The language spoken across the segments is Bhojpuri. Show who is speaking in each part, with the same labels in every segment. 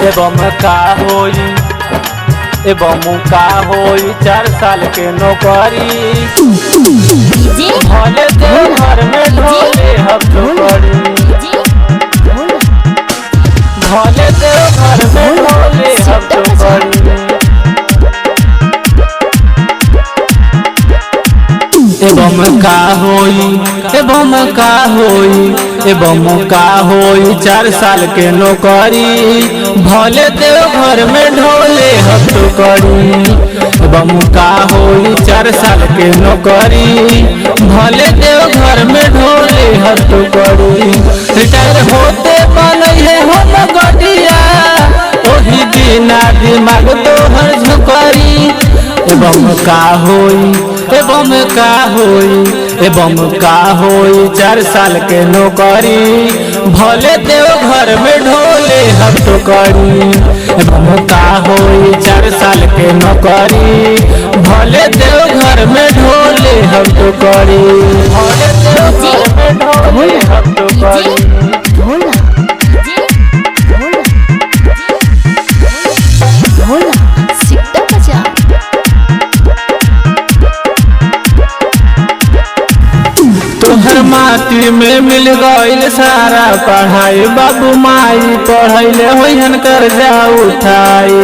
Speaker 1: एवं का होई 4 साल के नौकरी। भले देव घर में ढोले हम चोकरी, भले देव घर में ढोले हम चोकरी। एवं का होई 4 साल के नौकरी। भले देव घर में ढोले हम चोकरी। एवं का होई 4 साल के नौकरी। भले देव घर में ढोले हम चोकरी। रिटायर होते बनइहे हम गटिया, ओही बिना दिमाग तोहर झुकरी। एवं का होई 4 साल के नौकरी। भले देव घर में ढोले हम चोकरी। एवं का होई 4 साल के नौकरी। भले देव घर में ढोले हम चोकरी। भले देव घर में ढोले हम चोकरी। तोहर माटी में मिल गईल सारा पढ़ाई। बाबू माई पढ़ैले होइहन कर्जा उठाई।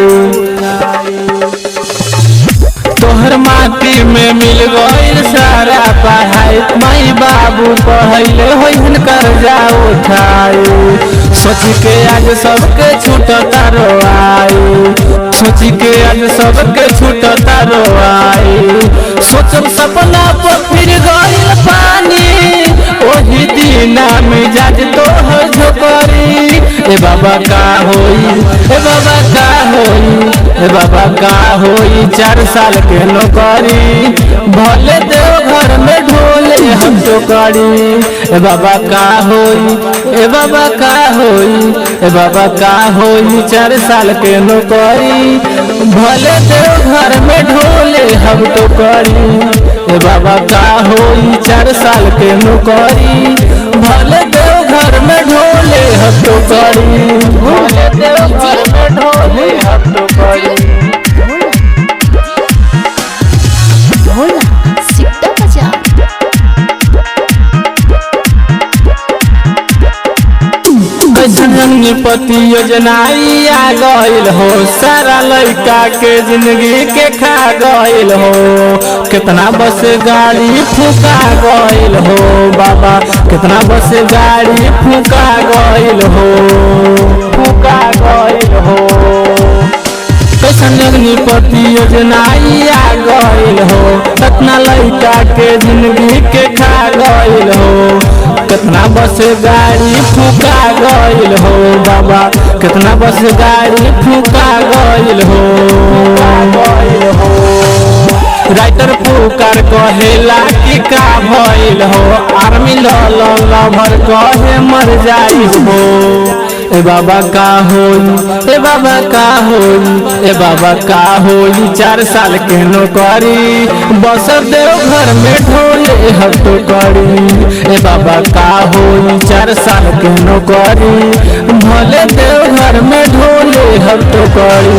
Speaker 1: तोहर माटी में मिल गईल सारा पढ़ाई। माई बाबू पढ़ैले होइहन कर्जा उठाई। सोच के आज सबके छूटता रोआई। सोच के आज सबके छूटता रोआई। सोचल सपना पर फिर गईल पानी, ओही दीना मिजाज तोहर झोकरी। ए बाबा का होई 4 साल के नौकरी। भले देव घर में ढोले हम चोकरी। ए बाबा का होई 4 साल के नौकरी। भले देव घर में ढोले हम चोकरी। ए बाबा का होई 4 साल के नौकरी। भले देव घर में ढोले हम चोकरी। भले देव घर में ढोले हम चोकरी। पति योजना आ गईल हो, सारा लड़का के जिंदगी के खा गईल हो। कितना बस गाड़ी फूका गईल हो बाबा, कितना बस गाड़ी फूका गईल हो। कैसन अग्निपति योजना आ गईल हो, कितना लड़का के जिंदगी के खा गईल हो। कितना बस गाड़ी फूका गईल हो बाबा, कितना बस गाड़ी फूका गईल हो। राइटर पुकार कहेला कि का भइल हो, आर्मी लवर कहे मर जाई हो। ए बाबा का होई 4 साल के नौकरी। बस देव घर में ढोले हम चोकरी। ए बाबा का होई 4 साल के नौकरी। भले देव घर में ढोले हम चोकरी।